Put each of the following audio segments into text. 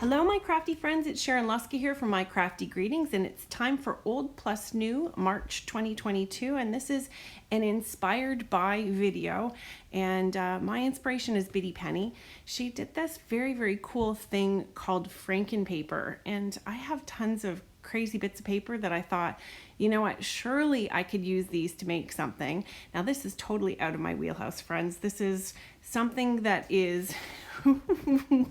Hello my crafty friends, it's Sharon Luska here from My Crafty Greetings, and it's time for Old Plus New March 2022, and this is an inspired by video, and my inspiration is Biddy Penny. She did this very cool thing called Frankenpaper, and I have tons of crazy bits of paper that I thought, you know what, surely I could use these to make something. Now this is totally out of my wheelhouse, friends. This is something that is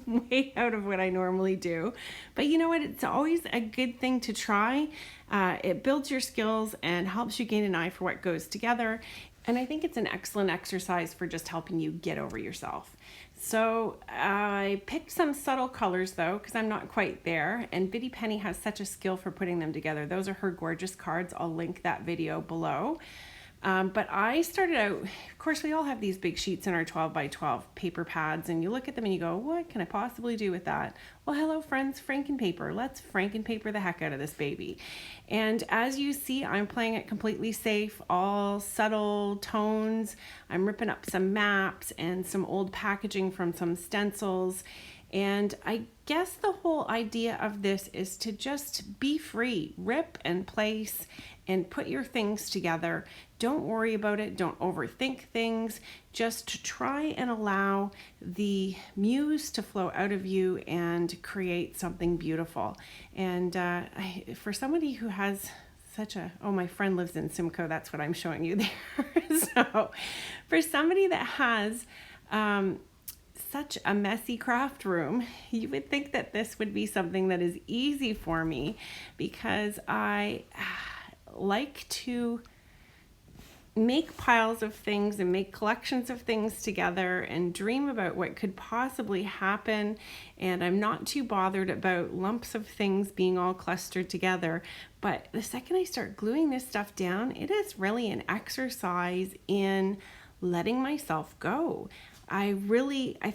way out of what I normally do, but you know what, it's always a good thing to try. It builds your skills and helps you gain an eye for what goes together, and I think it's an excellent exercise for just helping you get over yourself. So I picked some subtle colors though, because I'm not quite there, and Biddy Penny has such a skill for putting them together. Those are her gorgeous cards. I'll link that video below. But I started out, of course, we all have these big sheets in our 12 by 12 paper pads, and you look at them and you go, what can I possibly do with that? Well, hello friends, Frankenpaper. Let's Frankenpaper the heck out of this baby. And as you see, I'm playing it completely safe, all subtle tones. I'm ripping up some maps and some old packaging from some stencils. And I guess the whole idea of this is to just be free, rip and place and put your things together. Don't worry about it. Don't overthink things. Just try and allow the muse to flow out of you and create something beautiful. And for somebody who has such a, oh, my friend lives in Simcoe, that's what I'm showing you there. So for somebody that has such a messy craft room, you would think that this would be something that is easy for me, because I like to make piles of things and make collections of things together and dream about what could possibly happen, and I'm not too bothered about lumps of things being all clustered together. But the second I start gluing this stuff down, it is really an exercise in letting myself go. I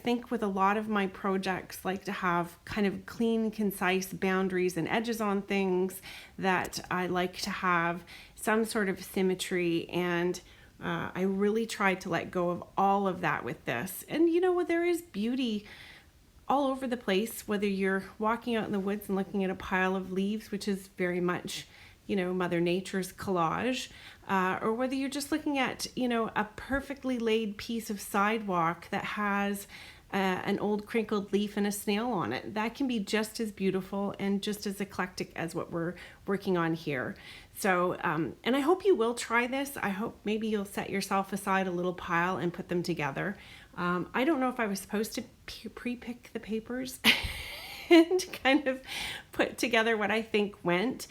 think with a lot of my projects like to have kind of clean, concise boundaries and edges on things, that I like to have some sort of symmetry, and I really tried to let go of all of that with this. And you know what, there is beauty all over the place, whether you're walking out in the woods and looking at a pile of leaves, which is very much, you know, Mother Nature's collage, or whether you're just looking at, you know, a perfectly laid piece of sidewalk that has an old crinkled leaf and a snail on it. That can be just as beautiful and just as eclectic as what we're working on here. So, and I hope you will try this. I hope maybe you'll set yourself aside a little pile and put them together. I don't know if I was supposed to pre-pick the papers and kind of put together what I think went.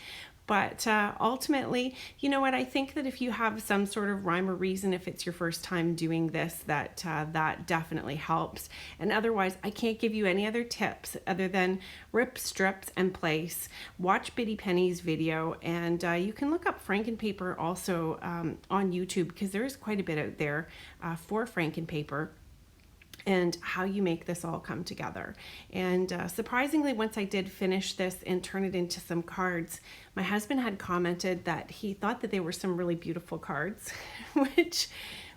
But ultimately, you know what, I think that if you have some sort of rhyme or reason, if it's your first time doing this, that definitely helps. And otherwise, I can't give you any other tips other than rip, strips, and place. Watch Biddy Penny's video, and you can look up Frankenpaper also on YouTube, because there is quite a bit out there for Frankenpaper and how you make this all come together. And surprisingly, once I did finish this and turn it into some cards, my husband had commented that he thought that they were some really beautiful cards, which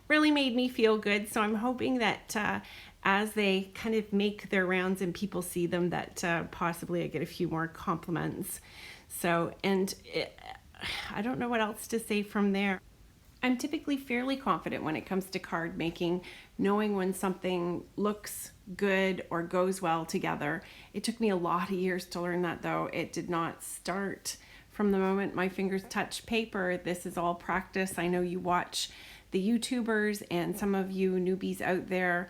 really made me feel good. So I'm hoping that as they kind of make their rounds and people see them, that possibly I get a few more compliments. So, and I don't know what else to say from there. I'm typically fairly confident when it comes to card making, knowing when something looks good or goes well together. It took me a lot of years to learn that though. It did not start from the moment my fingers touched paper. This is all practice. I know you watch the YouTubers, and some of you newbies out there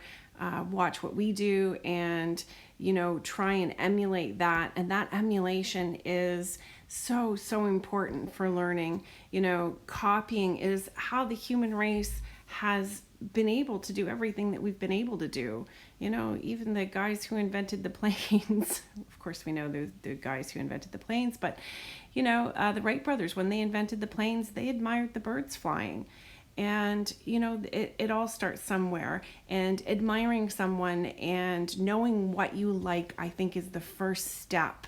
watch what we do and, you know, try and emulate that. And that emulation is so important for learning. You know, copying is how the human race has been able to do everything that we've been able to do. You know, even the guys who invented the planes, of course we know the guys who invented the planes, but you know, the Wright brothers, when they invented the planes, they admired the birds flying. And, you know, it all starts somewhere, and admiring someone and knowing what you like, I think, is the first step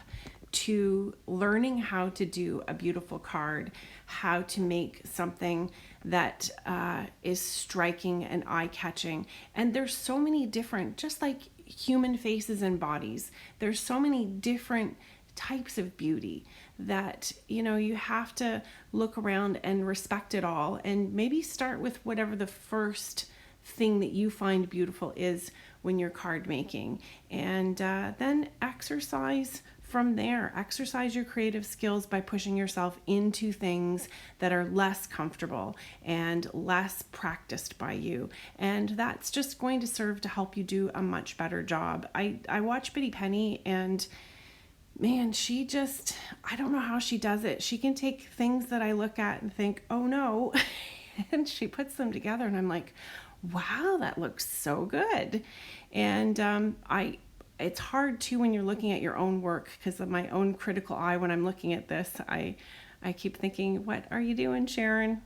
to learning how to do a beautiful card, how to make something that is striking and eye-catching. And there's so many different, just like human faces and bodies, there's so many different types of beauty that, you know, you have to look around and respect it all, and maybe start with whatever the first thing that you find beautiful is when you're card making, and then exercise from there. Exercise your creative skills by pushing yourself into things that are less comfortable and less practiced by you, and that's just going to serve to help you do a much better job. I watch Bitty Penny, and man, she just, I don't know how she does it. She can take things that I look at and think, oh no, and she puts them together, and I'm like, wow, that looks so good. And it's hard too when you're looking at your own work, because of my own critical eye. When I'm looking at this, I keep thinking, what are you doing, Sharon?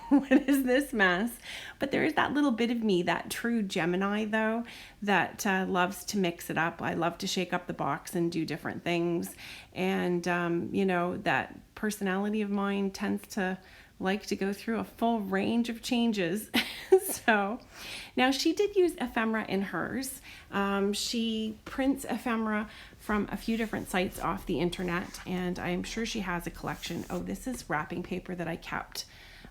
What is this mess? But there is that little bit of me, that true Gemini though, that loves to mix it up. I love to shake up the box and do different things. And, you know, that personality of mine tends to like to go through a full range of changes. So now she did use ephemera in hers. She prints ephemera from a few different sites off the internet, and I'm sure she has a collection. Oh, this is wrapping paper that I kept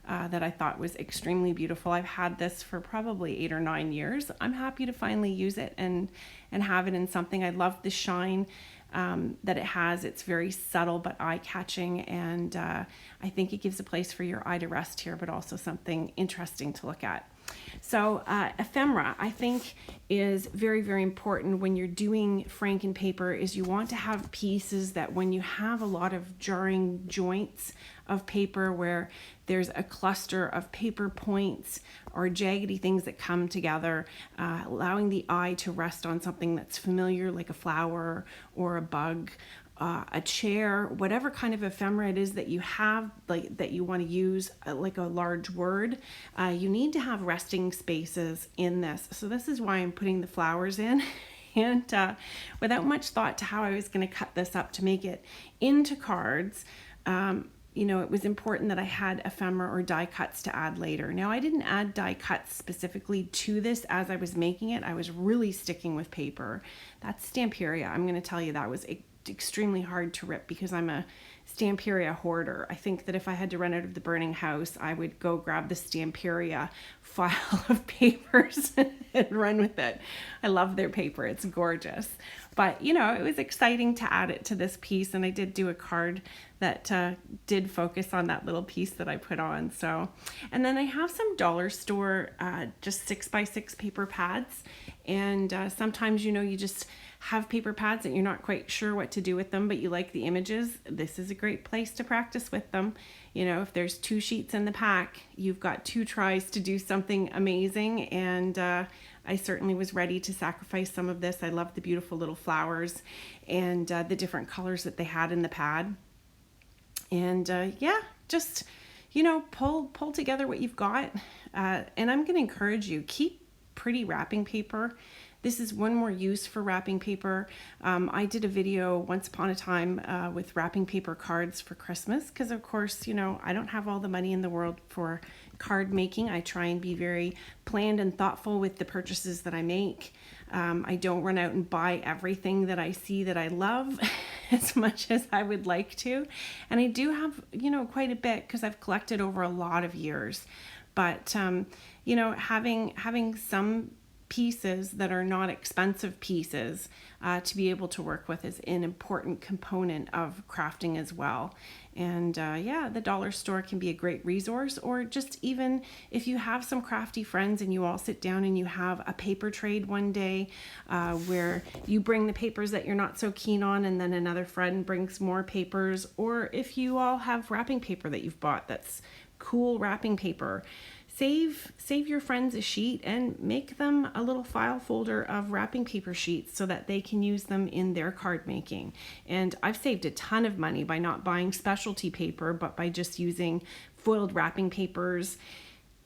that I thought was extremely beautiful. I've had this for probably 8 or 9 years. I'm happy to finally use it and have it in something. I love the shine that it has. It's very subtle but eye-catching, and I think it gives a place for your eye to rest here, but also something interesting to look at. So ephemera, I think, is very, very important when you're doing Franken paper. Is you want to have pieces that when you have a lot of jarring joints of paper where there's a cluster of paper points or jaggedy things that come together, allowing the eye to rest on something that's familiar, like a flower or a bug, a chair, whatever kind of ephemera it is that you have, like that you want to use, like a large word, you need to have resting spaces in this. So this is why I'm putting the flowers in. And without much thought to how I was going to cut this up to make it into cards, you know, it was important that I had ephemera or die cuts to add later. Now, I didn't add die cuts specifically to this as I was making it. I was really sticking with paper. That's Stamperia. I'm going to tell you that was extremely hard to rip because I'm a Stamperia hoarder. I think that if I had to run out of the burning house, I would go grab the Stamperia file of papers and run with it. I love their paper. It's gorgeous. But, you know, it was exciting to add it to this piece, and I did do a card that did focus on that little piece that I put on. So, and then I have some dollar store just 6x6 paper pads, and sometimes, you know, you just have paper pads and you're not quite sure what to do with them, but you like the images. This is a great place to practice with them. You know, if there's 2 sheets in the pack, you've got 2 tries to do something amazing. And I certainly was ready to sacrifice some of this. I love the beautiful little flowers and the different colors that they had in the pad. And yeah, just, you know, pull together what you've got. And I'm going to encourage you, keep pretty wrapping paper. This is one more use for wrapping paper. I did a video once upon a time with wrapping paper cards for Christmas because, of course, you know, I don't have all the money in the world for card making. I try and be very planned and thoughtful with the purchases that I make. I don't run out and buy everything that I see that I love as much as I would like to. And I do have, you know, quite a bit because I've collected over a lot of years. But, you know, having some pieces that are not expensive pieces to be able to work with is an important component of crafting as well. And yeah, the dollar store can be a great resource, or just even if you have some crafty friends and you all sit down and you have a paper trade one day where you bring the papers that you're not so keen on and then another friend brings more papers, or if you all have wrapping paper that you've bought that's cool wrapping paper, save your friends a sheet and make them a little file folder of wrapping paper sheets so that they can use them in their card making. And I've saved a ton of money by not buying specialty paper, but by just using foiled wrapping papers.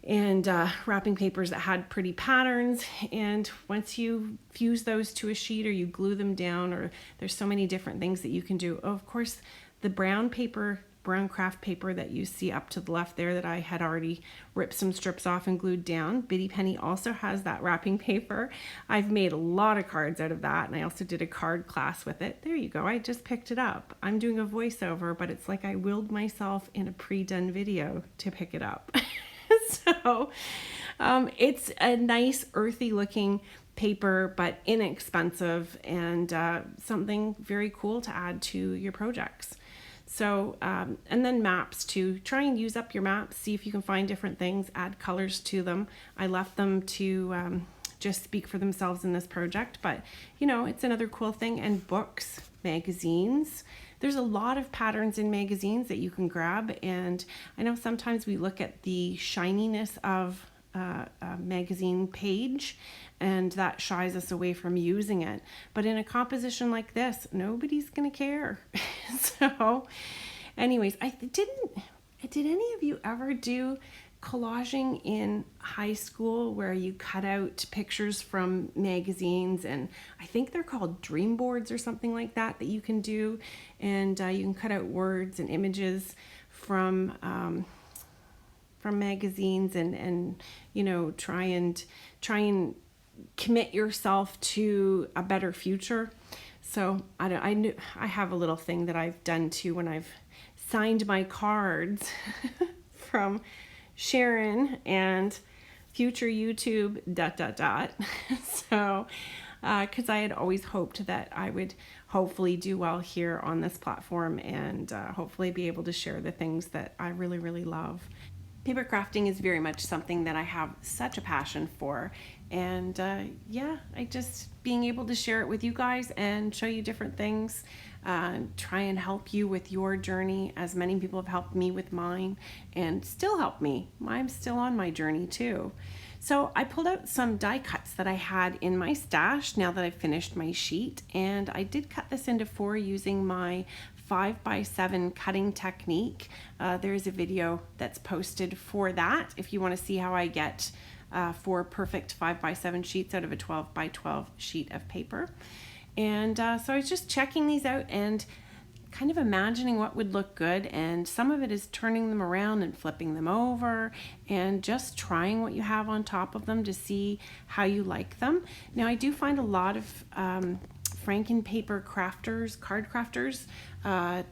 and wrapping papers that had pretty patterns. And once you fuse those to a sheet or you glue them down, or there's so many different things that you can do. Of course, the brown craft paper that you see up to the left there that I had already ripped some strips off and glued down. Bitty Penny also has that wrapping paper. I've made a lot of cards out of that, and I also did a card class with it. There you go, I just picked it up. I'm doing a voiceover, but it's like I willed myself in a pre-done video to pick it up. So it's a nice earthy looking paper, but inexpensive, and something very cool to add to your projects. So, and then maps too. Try and use up your maps, see if you can find different things, add colors to them. I left them to just speak for themselves in this project, but you know, it's another cool thing. And books, magazines. There's a lot of patterns in magazines that you can grab, and I know sometimes we look at the shininess of a magazine page, and that shies us away from using it. But in a composition like this, nobody's gonna care. So anyways, did any of you ever do collaging in high school where you cut out pictures from magazines? And I think they're called dream boards or something like that you can do, and you can cut out words and images from magazines, and you know, try and commit yourself to a better future. So I have a little thing that I've done too when I've signed my cards from Sharon and future YouTube ... So because I had always hoped that I would hopefully do well here on this platform, and hopefully be able to share the things that I really, really love. Paper crafting is very much something that I have such a passion for, and yeah, being able to share it with you guys and show you different things, try and help you with your journey, as many people have helped me with mine and still help me. I'm still on my journey too. So I pulled out some die cuts that I had in my stash now that I've finished my sheet, and I did cut this into 4 using my 5x7 cutting technique. There's a video that's posted for that if you want to see how I get 4 perfect 5x7 sheets out of a 12x12 sheet of paper. And so I was just checking these out and kind of imagining what would look good, and some of it is turning them around and flipping them over and just trying what you have on top of them to see how you like them. Now I do find a lot of Franken paper crafters, card crafters,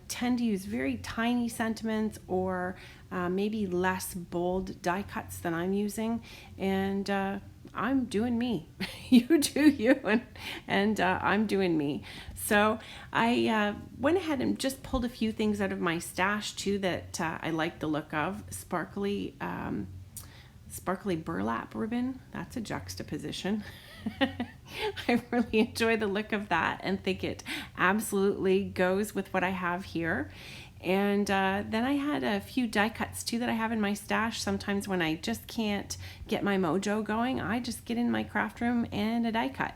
tend to use very tiny sentiments, or maybe less bold die cuts than I'm using, and I'm doing me. You do you, and I'm doing me. So I went ahead and just pulled a few things out of my stash too that I like the look of. Sparkly burlap ribbon. That's a juxtaposition. I really enjoy the look of that and think it absolutely goes with what I have here. And then I had a few die cuts too that I have in my stash. Sometimes when I just can't get my mojo going, I just get in my craft room and a die cut.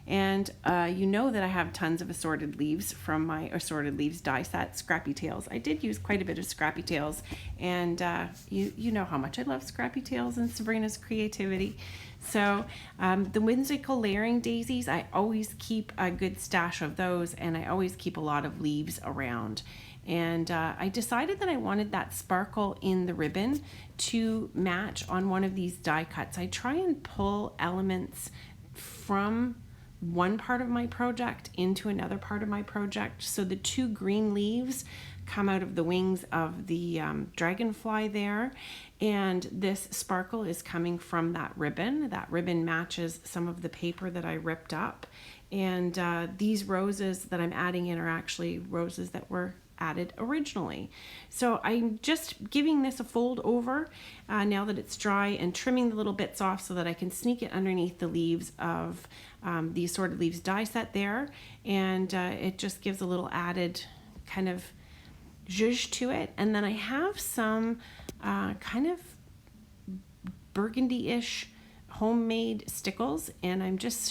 And you know that I have tons of assorted leaves from my assorted leaves die set, Scrappy Tails. I did use quite a bit of Scrappy Tails, and you know how much I love Scrappy Tails and Sabrina's creativity. So the whimsical layering daisies, I always keep a good stash of those, and I always keep a lot of leaves around. And I decided that I wanted that sparkle in the ribbon to match on one of these die cuts. I try and pull elements from one part of my project into another part of my project. So the 2 green leaves come out of the wings of the dragonfly there, and this sparkle is coming from that ribbon. That ribbon matches some of the paper that I ripped up, and these roses that I'm adding in are actually roses that were added originally. So I'm just giving this a fold over now that it's dry, and trimming the little bits off so that I can sneak it underneath the leaves of the assorted leaves die set there, and it just gives a little added kind of zhuzh to it. And then I have some kind of burgundy-ish homemade stickles, and I'm just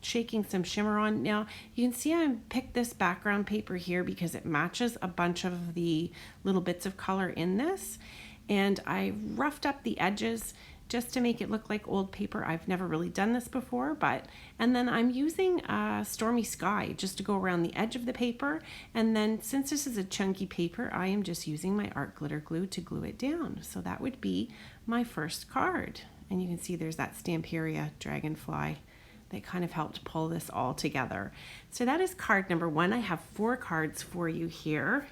shaking some shimmer on. Now you can see I picked this background paper here because it matches a bunch of the little bits of color in this, and I roughed up the edges just to make it look like old paper. I've never really done this before, and then I'm using Stormy Sky just to go around the edge of the paper. And then since this is a chunky paper, I am just using my art glitter glue to glue it down. So that would be my first card. And you can see there's that Stamperia dragonfly that kind of helped pull this all together. So that is card number 1. I have 4 cards for you here.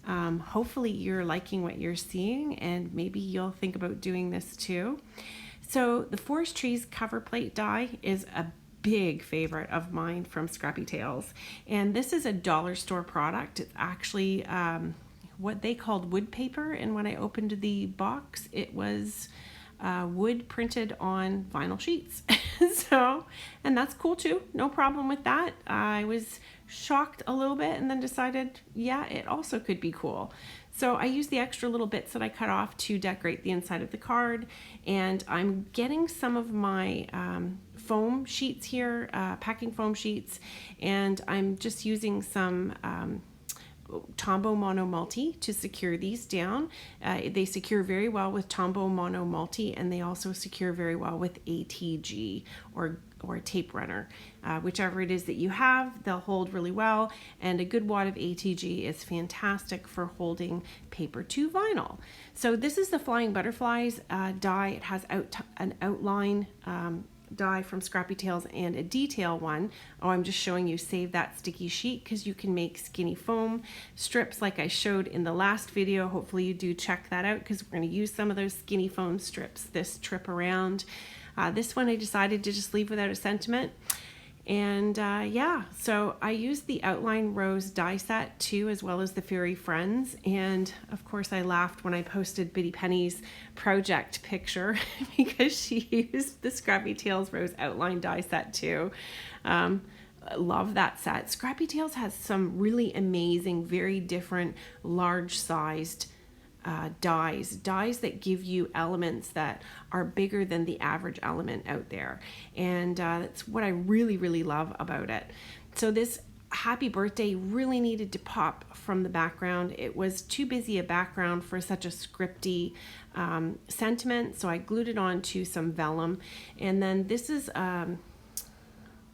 Hopefully you're liking what you're seeing, and maybe you'll think about doing this too. So the Forest Trees cover plate die is a big favorite of mine from Scrappy Tails, and this is a dollar store product. It's actually what they called wood paper, and when I opened the box it was wood printed on vinyl sheets. So, and that's cool too, no problem with that. I was shocked a little bit and then decided, yeah, it also could be cool. So I used the extra little bits that I cut off to decorate the inside of the card, and I'm getting some of my foam sheets here, packing foam sheets, and I'm just using some Tombow Mono Multi to secure these down. They secure very well with Tombow Mono Multi, and they also secure very well with ATG or tape runner. Whichever it is that you have, they'll hold really well, and a good wad of ATG is fantastic for holding paper to vinyl. So this is the Flying Butterflies die. It has an outline die from Scrappy Tails and a detail one. Oh, I'm just showing you save that sticky sheet because you can make skinny foam strips like I showed in the last video. Hopefully you do check that out because we're going to use some of those skinny foam strips this trip around. This one I decided to just leave without a sentiment. And yeah, so I used the Outline Rose die set too, as well as the Fairy Friends. And of course I laughed when I posted Biddy Penny's project picture because she used the Scrappy Tails Rose outline die set too. I love that set. Scrappy Tails has some really amazing, very different, large-sized dies that give you elements that are bigger than the average element out there, and that's what I really love about it. So this happy birthday really needed to pop from the background. It was too busy a background for such a scripty sentiment, so I glued it onto some vellum. And then this is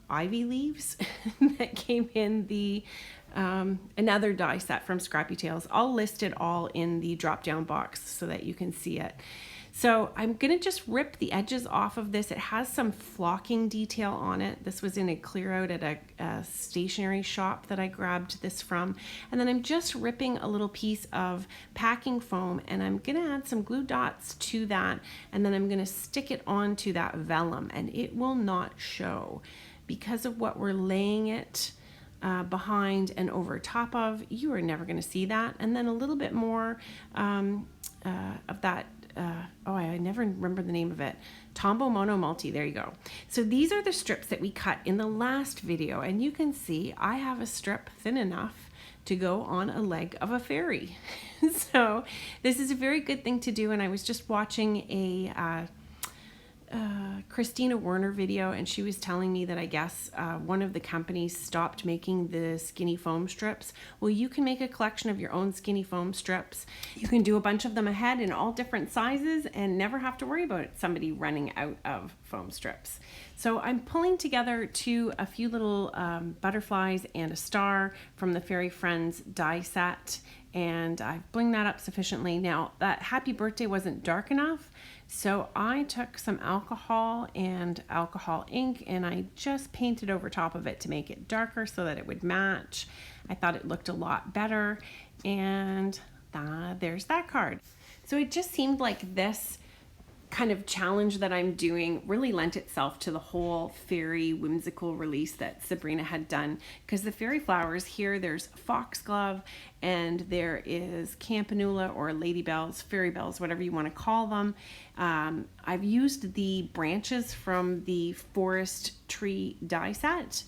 ivy leaves that came in the another die set from Scrappy Tails. I'll list it all in the drop down box so that you can see it. So I'm gonna just rip the edges off of this. It has some flocking detail on it. This was in a clear out at a stationery shop that I grabbed this from. And then I'm just ripping a little piece of packing foam, and I'm gonna add some glue dots to that, and then I'm gonna stick it onto that vellum, and it will not show because of what we're laying it behind and over top of. You are never going to see that. And then a little bit more of that, I never remember the name of it, Tombow Mono Multi, there you go. So these are the strips that we cut in the last video, and you can see I have a strip thin enough to go on a leg of a fairy. So this is a very good thing to do, and I was just watching a Christina Werner video, and she was telling me that I guess one of the companies stopped making the skinny foam strips. Well, you can make a collection of your own skinny foam strips. You can do a bunch of them ahead in all different sizes and never have to worry about somebody running out of foam strips. So I'm pulling together a few little butterflies and a star from the Fairy Friends die set, and I've blinged that up sufficiently. Now that happy birthday wasn't dark enough, so I took some alcohol and alcohol ink and I just painted over top of it to make it darker so that it would match. I thought it looked a lot better, and there's that card. So it just seemed like this kind of challenge that I'm doing really lent itself to the whole fairy whimsical release that Sabrina had done, because the fairy flowers here, there's foxglove and there is campanula or ladybells, fairy bells, whatever you want to call them. I've used the branches from the forest tree die set,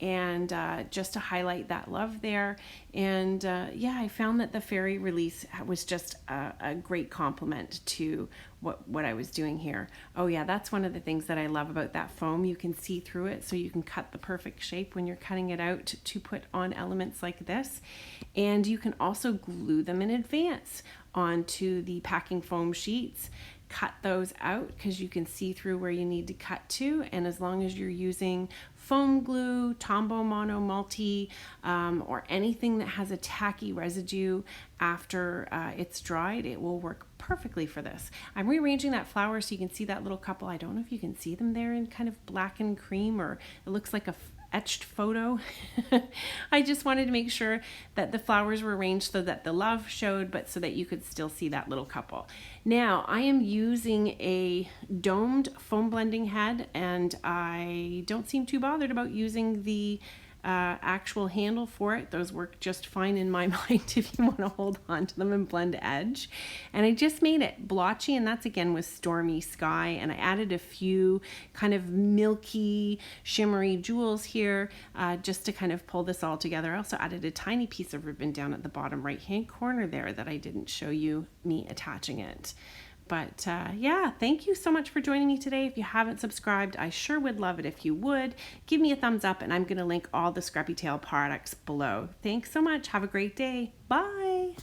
and just to highlight that love there. And yeah, I found that the fairy release was just a great compliment to what I was doing here. Oh yeah, that's one of the things that I love about that foam. You can see through it, so you can cut the perfect shape when you're cutting it out to put on elements like this. And you can also glue them in advance. onto the packing foam sheets. Cut those out because you can see through where you need to cut to, and as long as you're using foam glue, Tombow Mono Multi, or anything that has a tacky residue after it's dried, it will work perfectly for this. I'm rearranging that flower so you can see that little couple. I don't know if you can see them there in kind of black and cream, or it looks like a etched photo. I just wanted to make sure that the flowers were arranged so that the love showed, but so that you could still see that little couple. Now I am using a domed foam blending head, and I don't seem too bothered about using the actual handle for it. Those work just fine in my mind if you want to hold on to them and blend edge. And I just made it blotchy, and that's again with Stormy Sky, and I added a few kind of milky shimmery jewels here just to kind of pull this all together. I also added a tiny piece of ribbon down at the bottom right hand corner there that I didn't show you me attaching it. But yeah, thank you so much for joining me today. If you haven't subscribed, I sure would love it if you would. Give me a thumbs up, and I'm going to link all the Scrappy Tail products below. Thanks so much. Have a great day. Bye.